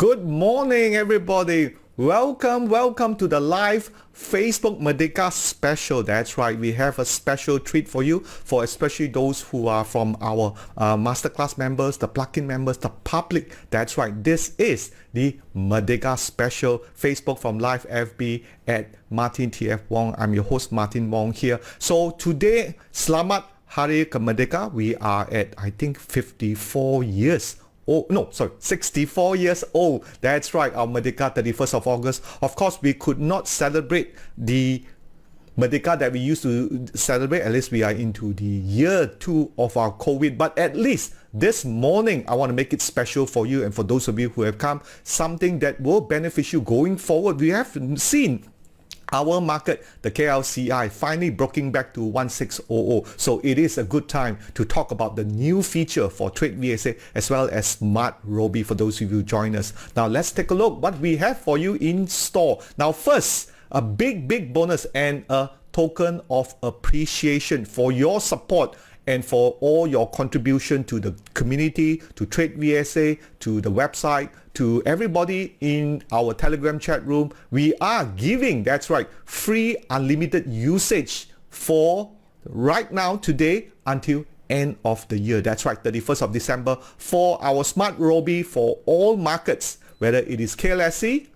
Good morning, everybody. Welcome to the live Facebook Merdeka special. That's right, we have a special treat for you, for especially those who are from our masterclass members, the plugin members, the public. That's right, this is the Merdeka special Facebook from Live FB at Martin TF Wong. I'm your host Martin Wong here. So today, Selamat Hari ke Merdeka. We are at, I think, 54 years. 64 years old. That's right, our Merdeka 31st of August. Of course, we could not celebrate the Merdeka that we used to celebrate. At least we are into the year 2 of our COVID. But at least this morning, I want to make it special for you and for those of you who have come, something that will benefit you going forward. We have seen our market, the KLCI, finally breaking back to 1600. So it is a good time to talk about the new feature for TradeVSA as well as SMARTRobie for those of you who join us. Now let's take a look what we have for you in store. Now first, a big bonus and a token of appreciation for your support and for all your contribution to the community, to TradeVSA, to the website, to everybody in our Telegram chat room. We are giving, that's right, free unlimited usage for right now, today, until end of the year. That's right, 31st of December for our SMARTRobie for all markets, whether it is KLSE,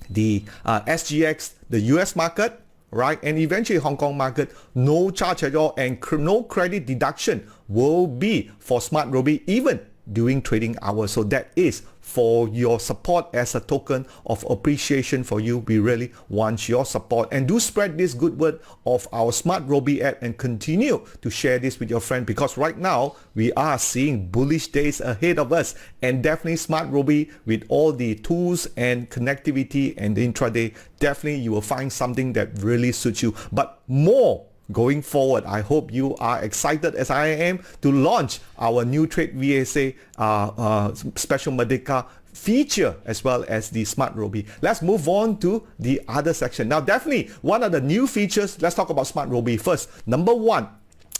the SGX, the US market, right, and eventually Hong Kong market. No charge at all and no credit deduction will be for SMARTRobie even during trading hours. So that is for your support as a token of appreciation for you. We really want your support, and do spread this good word of our SMARTRobie app and continue to share this with your friend, because right now we are seeing bullish days ahead of us, and definitely SMARTRobie with all the tools and connectivity and the intraday, definitely you will find something that really suits you. But more going forward, I hope you are excited as I am to launch our new TradeVSA special Merdeka feature as well as the SMARTRobie. Let's move on to the other section. Now definitely one of the new features, let's talk about SMARTRobie first. Number one,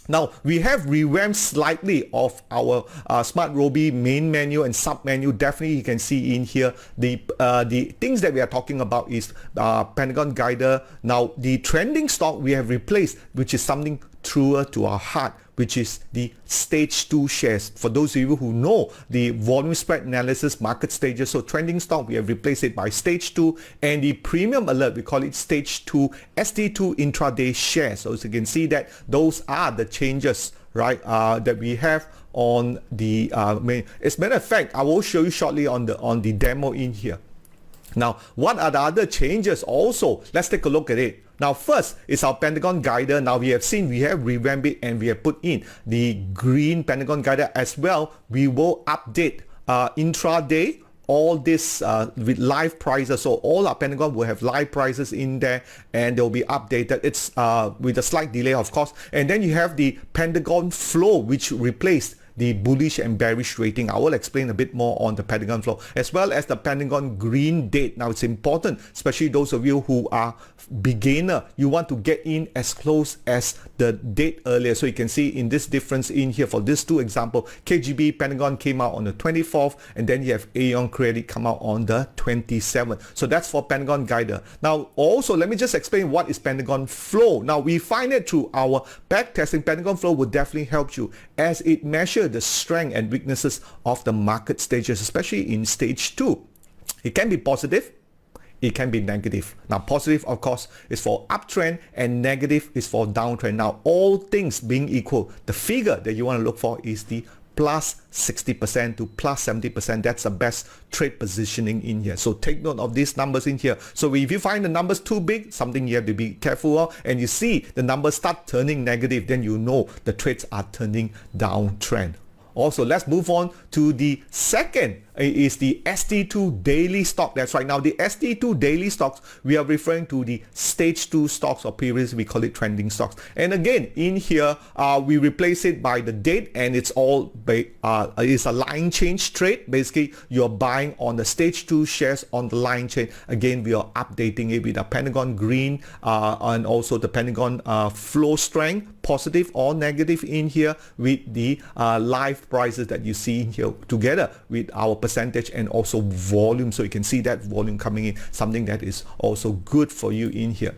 now we have revamped slightly of our SMARTRobie main menu and sub menu. Definitely you can see in here the things that we are talking about is Pentagon Guider. Now the trending stock we have replaced, which is something truer to our heart, which is the stage 2 shares. For those of you who know the volume spread analysis market stages, so trending stock we have replaced it by stage 2, and the premium alert we call it stage 2 ST2 intraday shares. So as you can see that those are the changes, right, that we have on the main. As a matter of fact, I will show you shortly on the demo in here. Now what are the other changes also? Let's take a look at it. Now first is our Pentagon Guider. Now we have seen we have revamped it and we have put in the green Pentagon Guider as well. We will update intraday all this with live prices. So all our Pentagon will have live prices in there and they'll be updated. It's with a slight delay, of course. And then you have the Pentagon Flow, which replaced the bullish and bearish rating. I will explain a bit more on the Pentagon Flow, as well as the Pentagon Green Date. Now it's important, especially those of you who are beginner, you want to get in as close as the date earlier. So you can see in this difference in here for this two example, KGB Pentagon came out on the 24th, and then you have Aeon Credit come out on the 27th. So that's for Pentagon Guider. Now also let me just explain what is Pentagon Flow. Now we find it through our back testing. Pentagon Flow will definitely help you as it measures the strength and weaknesses of the market stages, especially in stage 2. It can be positive, it can be negative. Now positive, of course, is for uptrend and negative is for downtrend. Now all things being equal, the figure that you want to look for is the plus 60% to plus 70%. That's the best trade positioning in here. So take note of these numbers in here. So if you find the numbers too big, something you have to be careful of, and you see the numbers start turning negative, then you know the trades are turning downtrend. Also, let's move on to the second, is the ST2 daily stock. That's right. Now the ST2 daily stocks, we are referring to the stage 2 stocks, or previously we call it trending stocks. And again, in here, we replace it by the date, and it's all it's a line change trade. Basically, you're buying on the stage 2 shares on the line chain. Again, we are updating it with a Pentagon Green and also the Pentagon Flow Strength, positive or negative in here with the live prices that you see in here together with our percentage and also volume. So you can see that volume coming in, something that is also good for you in here.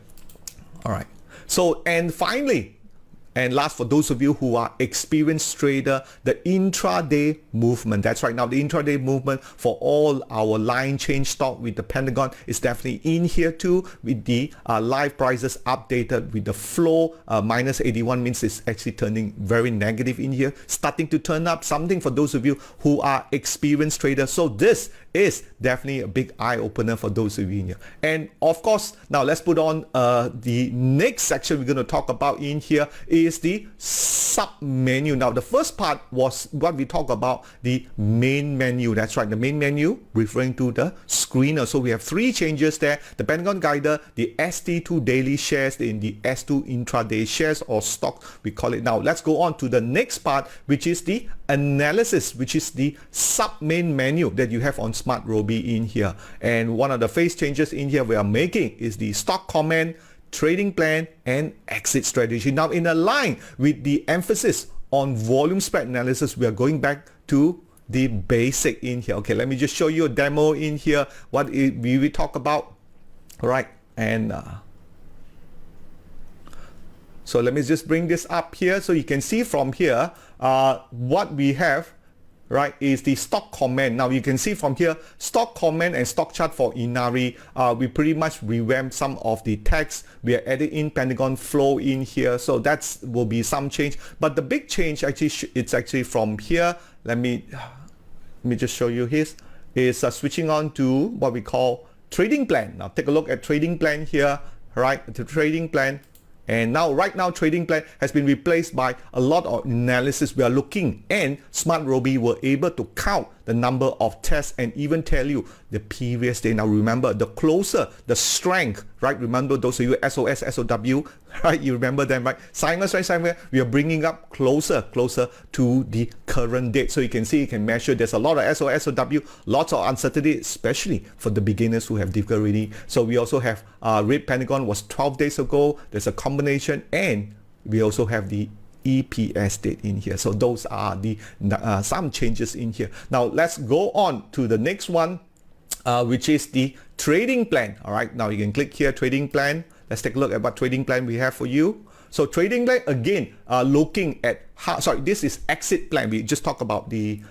All right. So, and finally, and last, for those of you who are experienced trader, the intraday movement. That's right. Now, the intraday movement for all our line change stock with the Pentagon is definitely in here too, with the live prices updated with the flow. Minus 81 means it's actually turning very negative in here, starting to turn up, something for those of you who are experienced traders. So this is definitely a big eye opener for those of you in here. And of course, now let's put on the next section we're going to talk about in here is the sub menu. Now the first part was what we talk about, the main menu. That's right, the main menu referring to the screener. So we have three changes there: the Pentagon Guider, the ST2 daily shares, in the S2 intraday shares or stock we call it. Now let's go on to the next part, which is the analysis, which is the sub main menu that you have on SMARTRobie in here. And one of the phase changes in here we are making is the stock comment, trading plan, and exit strategy. Now in a line with the emphasis on volume spread analysis, we are going back to the basic in here. Okay, let me just show you a demo in here, what we will talk about. All right, and so let me just bring this up here so you can see from here what we have, right, is the stock comment. Now you can see from here, stock comment and stock chart for Inari. We pretty much revamped some of the text. We are adding in Pentagon flow in here, so that will be some change. But the big change actually, it's actually from here. Let me just show you his. Is switching on to what we call trading plan. Now take a look at trading plan here, right? The trading plan. And now, right now, trading plan has been replaced by a lot of analysis. We are looking, and SMARTRobie were able to count the number of tests and even tell you the previous day. Now remember, the closer, the strength, right? Remember those of you SOS, SOW, right? You remember them, right? Simon, we are bringing up closer to the current date. So you can see, you can measure, there's a lot of SOS, SOW, lots of uncertainty, especially for the beginners who have difficulty. So we also have red Pentagon was 12 days ago. There's a combination, and we also have the EPS date in here. So those are the some changes in here. Now let's go on to the next one, which is the trading plan. All right, now you can click here, trading plan. Let's take a look at what trading plan we have for you. So trading plan, again, looking at how, sorry, this is exit plan. We just talked about the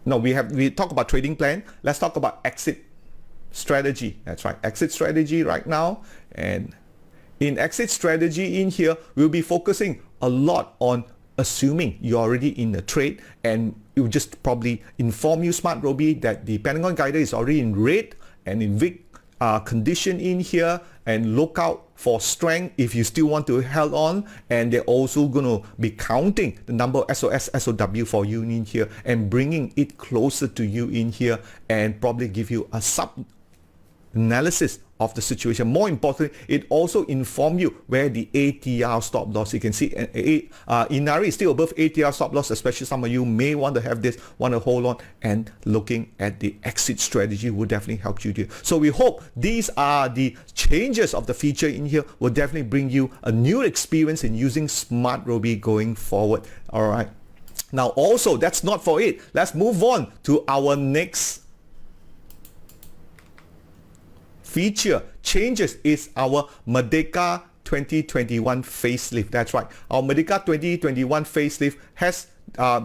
we talk about trading plan. Let's talk about exit strategy. That's right, exit strategy right now. And in exit strategy in here, we'll be focusing a lot on assuming you're already in the trade, and it will just probably inform you, SMARTRobie, that the Pentagon Guider is already in red and in weak condition in here, and look out for strength if you still want to hold on. And they're also going to be counting the number of SOS, SOW for you in here and bringing it closer to you in here, and probably give you a sub analysis of the situation. More importantly, it also informs you where the ATR stop loss. You can see Inari is still above ATR stop loss, especially some of you may want to have this, want to hold on, and looking at the exit strategy will definitely help you here. So we hope these are the changes of the feature in here will definitely bring you a new experience in using SMARTRobie going forward. All right. Now also, that's not for it. Let's move on to our next feature changes is our Merdeka 2021 facelift. That's right, our Merdeka 2021 facelift has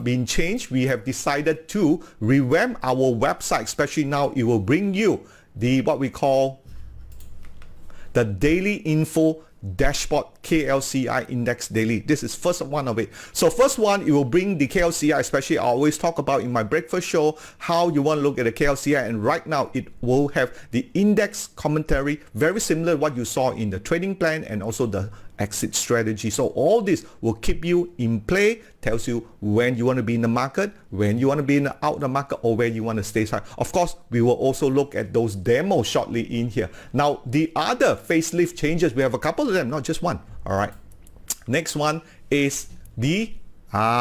been changed. We have decided to revamp our website, especially now it will bring you the what we call the daily info dashboard KLCI index daily. This is first one of it. So first one, it will bring the KLCI, especially I always talk about in my breakfast show how you want to look at the KLCI, and right now it will have the index commentary, very similar to what you saw in the trading plan and also the exit strategy. So all this will keep you in play, tells you when you want to be in the market, when you want to be in the out the market, or where you want to stay. Of course, we will also look at those demos shortly in here. Now the other facelift changes, we have a couple of them, not just one. All right, next one is the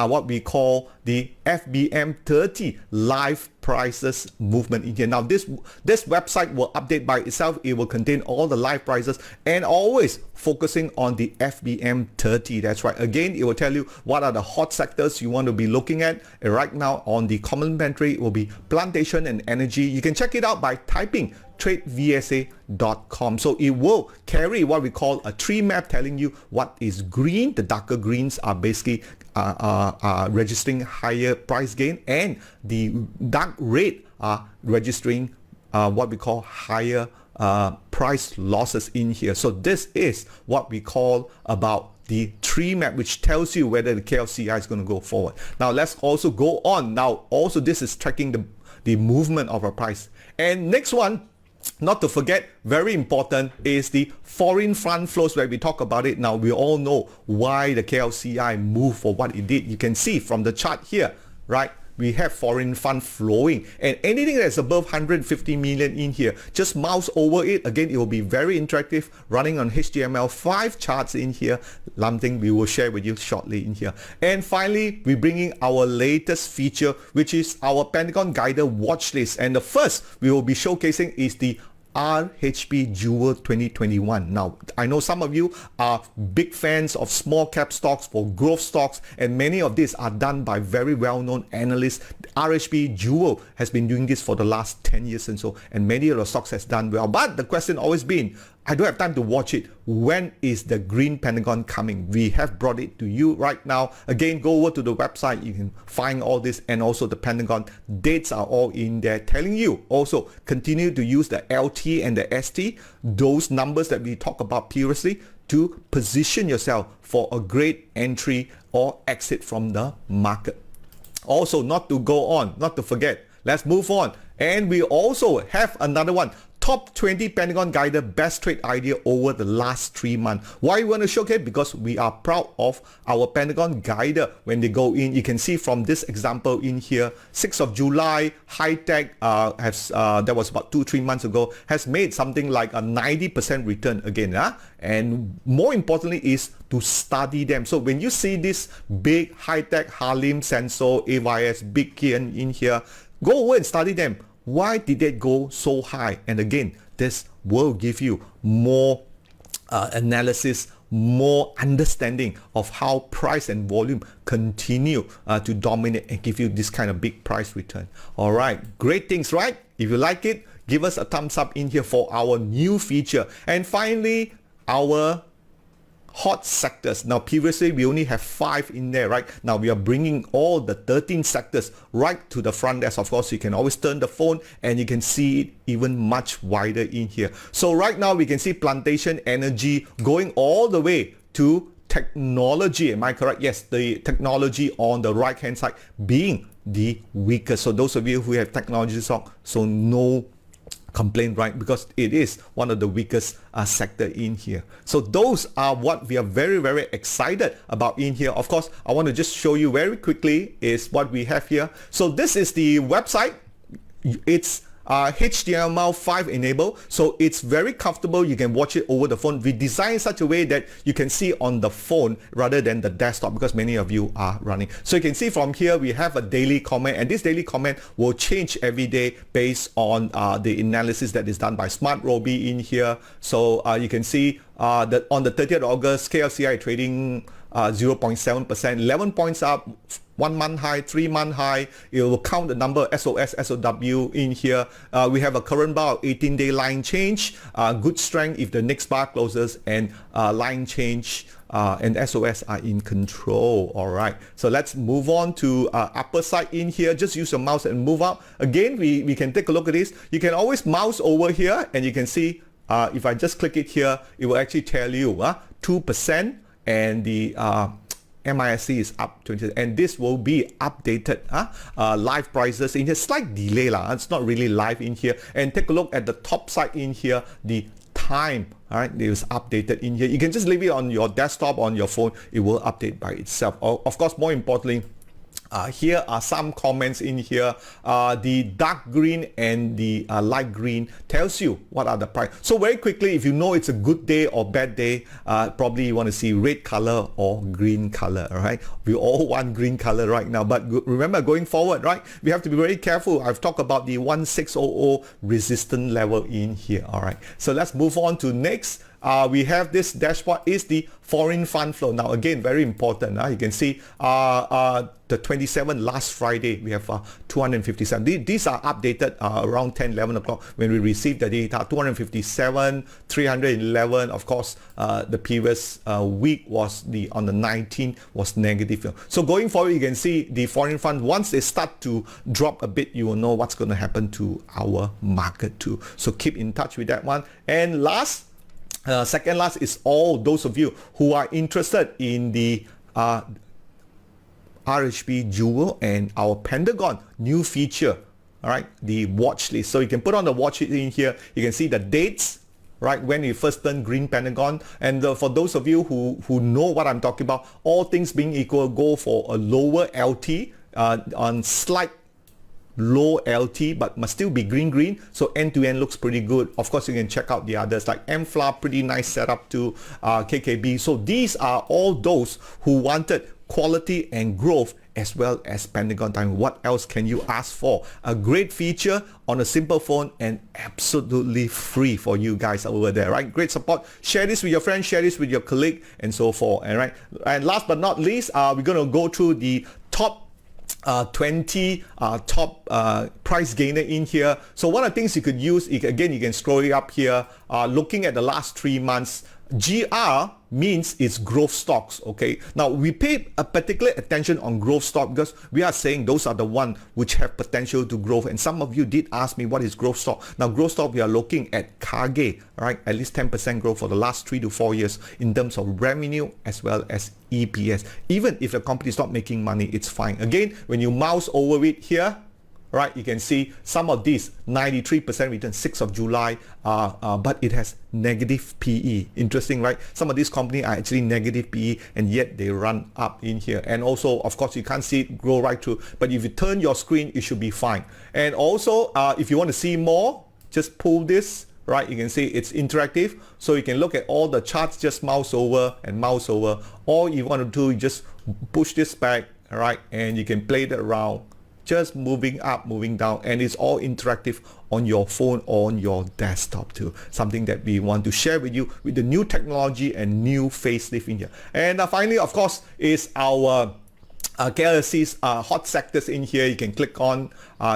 what we call the FBM 30 live prices movement in here. Now this website will update by itself. It will contain all the live prices and always focusing on the FBM 30. That's right. Again, it will tell you what are the hot sectors you want to be looking at. And right now on the complimentary, it will be plantation and energy. You can check it out by typing TradeVSA.com. So it will carry what we call a tree map telling you what is green. The darker greens are basically registering higher price gain, and the dark red are registering what we call higher price losses in here. So this is what we call about the tree map, which tells you whether the KLCI is going to go forward. Now let's also go on. Now also this is tracking the movement of a price. And next one, not to forget, very important, is the foreign fund flows, where we talk about it. Now we all know why the KLCI moved for what it did. You can see from the chart here, right? We have foreign fund flowing, and anything that's above 150 million in here, just mouse over it. Again, it will be very interactive, running on HTML5 charts in here, something we will share with you shortly in here. And finally, we're bringing our latest feature, which is our Pentagon Guider watch list. And the first we will be showcasing is the RHP Jewel 2021. Now, I know some of you are big fans of small cap stocks, for growth stocks, and many of these are done by very well-known analysts. RHP Jewel has been doing this for the last 10 years and so, and many of the stocks has done well. But the question always been, I don't have time to watch it. When is the green Pentagon coming? We have brought it to you right now. Again, go over to the website. You can find all this, and also the Pentagon dates are all in there telling you. Also, continue to use the LT and the ST, those numbers that we talked about previously, to position yourself for a great entry or exit from the market. Also, not to go on, not to forget, let's move on. And we also have another one. Top 20 Pentagon Guider best trade idea over the last 3 months. Why we want to showcase? Because we are proud of our Pentagon Guider. When they go in, you can see from this example in here, 6th of July, high tech that was about 2-3 months ago, has made something like a 90% return again. And more importantly is to study them. So when you see this big high tech Harlem, Sensor, AYS, Big Kian in here, go over and study them. Why did they go so high? And again, this will give you more analysis, more understanding of how price and volume continue to dominate and give you this kind of big price return. All right, great things, right? If you like it, give us a thumbs up in here for our new feature. And finally, our hot sectors. Now previously we only have 5 in there, right? Now we are bringing all the 13 sectors right to the front desk. Of course, you can always turn the phone and you can see it even much wider in here. So right now we can see plantation, energy, going all the way to technology. Am I correct? Yes, the technology on the right hand side being the weakest. So those of you who have technology stock, so no complaint, right? Because it is one of the weakest sector in here. So those are what we are very, very excited about in here. Of course, I want to just show you very quickly is what we have here. So this is the website. It's HTML5 enabled, so it's very comfortable. You can watch it over the phone. We designed such a way that you can see on the phone rather than the desktop, because many of you are running. So you can see from here we have a daily comment, and this daily comment will change every day based on the analysis that is done by SMARTRobie in here. So you can see that on the 30th of August, KLCI trading 0.7%, 11 points up, 1 month high, 3 month high. It will count the number SOS, SOW in here. We have a current bar of 18-day line change, good strength if the next bar closes, and line change and SOS are in control. All right, so let's move on to upper side in here. Just use your mouse and move up. Again, we can take a look at this. You can always mouse over here and you can see if I just click it here, it will actually tell you 2%, and the MISC is up 20, and this will be updated live prices in here. Slight delay it's not really live in here. And take a look at the top side in here, the time, all right, it is updated in here. You can just leave it on your desktop, on your phone, it will update by itself. Of course, more importantly, Here are some comments in here. The dark green and the light green tells you what are the price. So very quickly, if you know it's a good day or bad day, probably you want to see red color or green color, all right? We all want green color right now, but remember going forward, right? We have to be very careful. I've talked about the 1600 resistance level in here, all right? So let's move on to next. We have this dashboard is the foreign fund flow. Now again, very important. You can see the 27th last Friday we have 257. These are updated around 10-11 o'clock when we received the data. 257, 311. Of course, the previous week was on the 19th was negative. So going forward, you can see the foreign fund, once they start to drop a bit, you will know what's going to happen to our market too. So keep in touch with that one. And last, second last is all those of you who are interested in the RHB Jewel and our Pentagon new feature, all right, the watch list. So you can put on the watch list in here. You can see the dates, right, when you first turn green Pentagon. And for those of you who know what I'm talking about, all things being equal, go for a lower LT on slight low LT, but must still be green. So end to end looks pretty good. Of course, you can check out the others like MFLA, pretty nice setup to KKB. So these are all those who wanted quality and growth as well as Pentagon time. What else can you ask for? A great feature on a simple phone and absolutely free for you guys over there, right? Great support. Share this with your friends, share this with your colleague, and so forth. All right. And last but not least, we're going to go through the top 20 top price gainer in here. So one of the things you could use, again, you can scroll it up here, looking at the last 3 months. GR means it's growth stocks, okay? Now we pay a particular attention on growth stock because we are saying those are the one which have potential to grow. And some of you did ask me what is growth stock. Now growth stock, we are looking at Kage, right? At least 10% growth for the last 3 to 4 years in terms of revenue as well as EPS. Even if the company is not making money, it's fine. Again, when you mouse over it here, right, you can see some of these 93% return 6th of July, but it has negative PE. Interesting, right? Some of these companies are actually negative PE and yet they run up in here. And also, of course, you can't see it grow right through, but if you turn your screen, it should be fine. And also, if you want to see more, just pull this, right? You can see it's interactive, so you can look at all the charts, just mouse over and mouse over. All you want to do is just push this back, all right, and you can play that around, just moving up, moving down, and it's all interactive on your phone or on your desktop too. Something that we want to share with you with the new technology and new facelift in here. And finally, of course, is our KLSE's hot sectors in here. You can click on.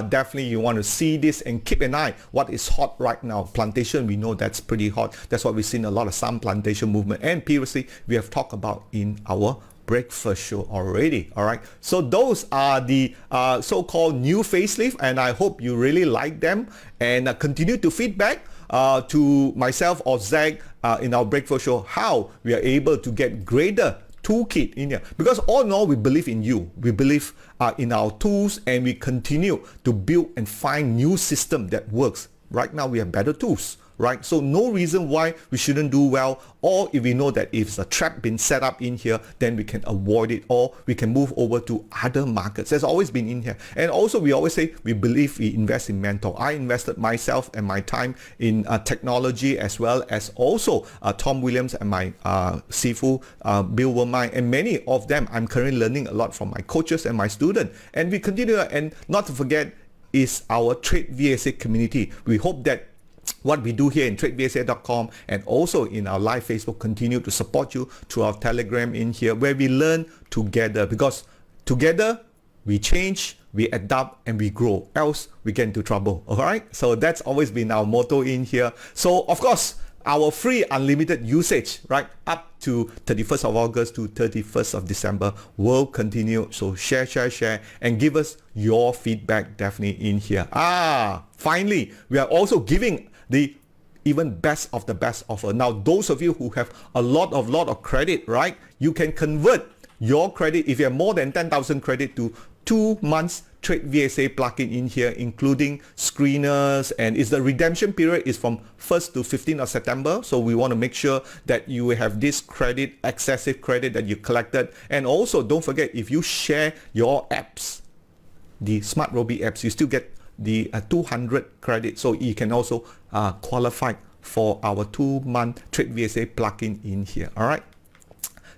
Definitely you want to see this and keep an eye what is hot right now. Plantation, we know that's pretty hot. That's what we've seen a lot of some plantation movement, and previously we have talked about in our breakfast show already. All right, so those are the so-called new facelift, and I hope you really like them and continue to feedback to myself or Zach in our breakfast show how we are able to get greater toolkit in here, because all in all we believe in you, we believe in our tools, and we continue to build and find new system that works. Right now we have better tools, right? So no reason why we shouldn't do well, or if we know that if it's a trap been set up in here, then we can avoid it, or we can move over to other markets. That's always been in here. And also we always say we believe we invest in mentor. I invested myself and my time in technology, as well as also Tom Williams and my Sifu, Bill Vermine, and many of them I'm currently learning a lot from my coaches and my students. And we continue, and not to forget is our TradeVSA community. We hope that what we do here in TradeVSA.com and also in our live Facebook continue to support you through our Telegram in here, where we learn together, because together we change, we adapt, and we grow, else we get into trouble. All right, so that's always been our motto in here. So of course our free unlimited usage, right, up to 31st of August to 31st of December will continue. So share, and give us your feedback definitely in here. Finally, we are also giving the even best of the best offer. Now, those of you who have a lot of credit, right, you can convert your credit, if you have more than 10,000 credit, to 2 months TradeVSA plugin in here, including screeners, and the redemption period is from 1st to 15th of September. So we want to make sure that you have this credit, excessive credit that you collected. And also don't forget, if you share your apps, the SMARTRobie apps, you still get the 200 credit. So you can also qualify for our 2-month TradeVSA plugin in here. All right.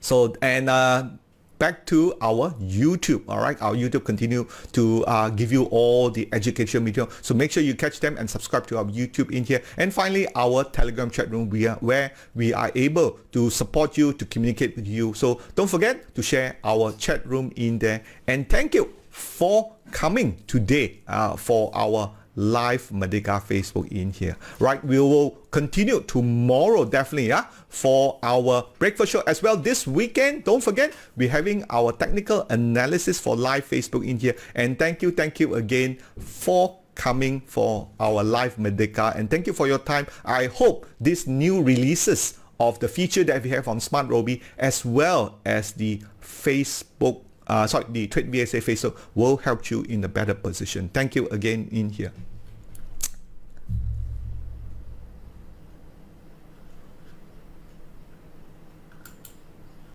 So, and back to our YouTube. All right, our YouTube continue to give you all the education material, so make sure you catch them and subscribe to our YouTube in here. And finally, our Telegram chat room, where we are able to support you, to communicate with you. So don't forget to share our chat room in there. And thank you for coming today for our live Merdeka Facebook in here. Right, we will continue tomorrow definitely for our breakfast show as well. This weekend, don't forget, we're having our technical analysis for live Facebook in here. And thank you again for coming for our live Merdeka, and thank you for your time. I hope these new releases of the feature that we have on SMARTRobie, as well as the Facebook the TradeVSA Facebook, will help you in a better position. Thank you again in here.